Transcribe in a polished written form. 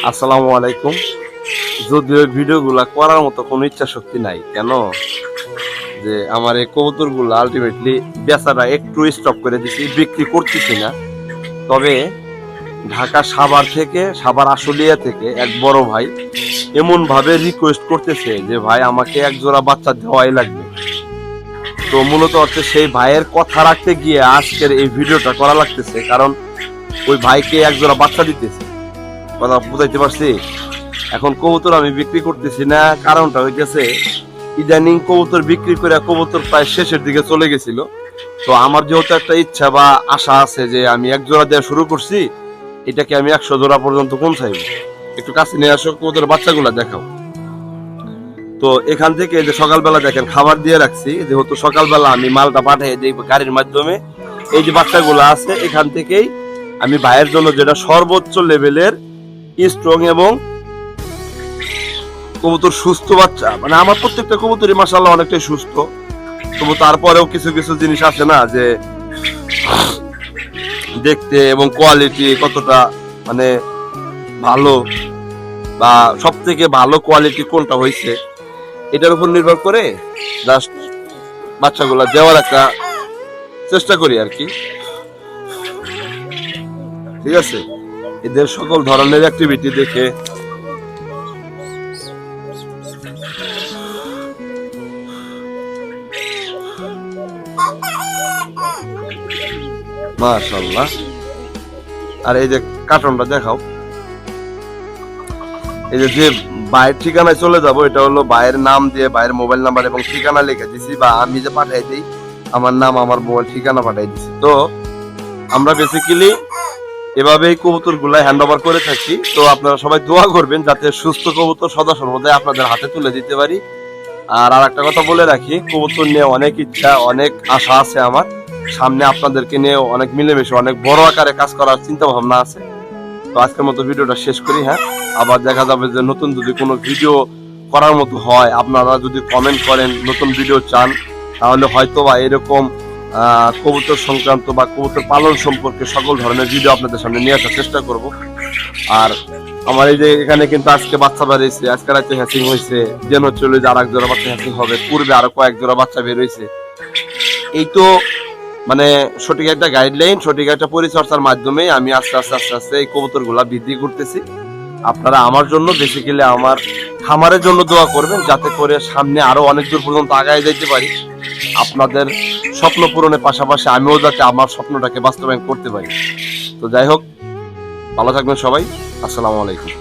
আসসালামু আলাইকুম। যদিও ভিডিওগুলা করার মতো কোনো ইচ্ছা শক্তি নাই, কেন যে আমার এই কবুতরগুলো আলটিমেটলি বেচারা একটু স্টপ করে দিছি, বিক্রি করতেছি না। তবে ঢাকা সাভার আশুলিয়া থেকে এক বড় ভাই এমন ভাবে রিকোয়েস্ট করতেছে যে ভাই আমাকে এক জোড়া বাচ্চা দেওয়াই লাগবে। তো মূলত হচ্ছে সেই ভাইয়ের কথা রাখতে গিয়ে আজকের এই ভিডিওটা করা লাগতেছে, কারণ ওই ভাইকে এক জোড়া বাচ্চা দিতেছে। কথা বুঝাইতে পারছি? এখন কবুতর আমি বিক্রি করতেছি না, কারণটা হইতেছে ইদানিং কবুতর বিক্রি করে কবুতর প্রায় শেষের দিকে চলে গেছিল। তো আমার যেহেতু একটা ইচ্ছা বা আশা আছে যে আমি এক জোড়া দেওয়া শুরু করছি, এটাকে আমি 100 জোড়া পর্যন্ত পৌঁছাইব। একটু কাছে নিয়ে আসো, কবুতর বাচ্চাগুলা দেখাও। তো এখান থেকে যে সকালবেলা দেখেন খাবার দিয়ে রাখছি, যেহেতু সকালবেলা আমি মালটা পাঠিয়ে দিই গাড়ির মাধ্যমে। এই যে বাচ্চাগুলো আছে এখান থেকেই আমি ভাইয়ের জন্য যেটা সর্বোচ্চ লেভেলের স্ট্রং এবং কবুতর সুস্থ বাচ্চা, মানে আমার প্রত্যেকটা কবুতরই মাশাআল্লাহ অনেকটাই সুস্থ। তবু তারপরেও কিছু কিছু জিনিস আছে না, যে দেখতে এবং কোয়ালিটি কতটা মানে ভালো বা সব থেকে ভালো কোয়ালিটি কোনটা হয়েছে, এটার উপর নির্ভর করে জাস্ট বাচ্চাগুলা দেওয়ার একটা চেষ্টা করি আর কি। ঠিক আছে, এদের সকল ধরনের অ্যাক্টিভিটি দেখে মাশাআল্লাহ। আর এই যে কার্টনটা দেখাও, এই যে ভাইয়ের ঠিকানায় চলে যাব, এটা হলো ভাইয়ের নাম দিয়ে ভাইয়ের মোবাইল নাম্বার এবং ঠিকানা লিখে দিছি, বা আমি যে পাঠাই দিই আমার নাম আমার মোবাইল ঠিকানা পাঠাই দিছি। তো আমরা বেসিক্যালি এভাবেই কবুতর গুলা হ্যান্ড ওভার করে থাকি। তো আপনারা সবাই দোয়া করবেন যাতে সুস্থ কবুতর সদা সর্বদাই আপনাদের হাতে তুলে দিতে পারি। আর একটা কথা বলে রাখি, কবুতর নিয়ে অনেক ইচ্ছা, অনেক আশা আছে আমার। সামনে আপনাদেরকে নিয়ে অনেক মিলেমিশে অনেক বড় আকারে কাজ করার চিন্তা ভাবনা আছে। তো আজকের মতো ভিডিওটা শেষ করি। হ্যাঁ, আবার দেখা যাবে যে নতুন যদি কোনো ভিডিও করার মতো হয়, আপনারা যদি কমেন্ট করেন নতুন ভিডিও চান, তাহলে হয়তো বা এরকম কবুতর সংক্রান্ত বা কবুতর পালন সম্পর্কে সকল ধরনের ভিডিও আপনাদের সামনে নিয়ে আসার চেষ্টা করব। আর আমার এই যে এখানে কিন্তু আজকে বাচ্চা বেরিয়েছে, আজকে রাতে হ্যাচিং হয়েছে, যেন চলে যে আর এক জোড়া বাচ্চা হ্যাচিং হবে, পূর্বে আরো কয়েক জোড়া বাচ্চা বের হয়েছে। এই তো মানে সঠিক একটা গাইডলাইন, সঠিক একটা পরিচর্যার মাধ্যমে আমি আস্তে আস্তে আস্তে আস্তে এই কবুতরগুলা বৃদ্ধি করতেছি। আপনারা আমার জন্য বেসিক্যালি আমার খামারের জন্য দোয়া করবেন, যাতে করে সামনে আরো অনেক দূর পর্যন্ত আগায় যাইতে পারি। আপনাদের স্বপ্ন পূরণের পাশাপাশি আমিও যাতে আমার স্বপ্নটাকে বাস্তবায়ন করতে পারি। তো যাই হোক, ভালো থাকবেন সবাই। আসসালামু আলাইকুম।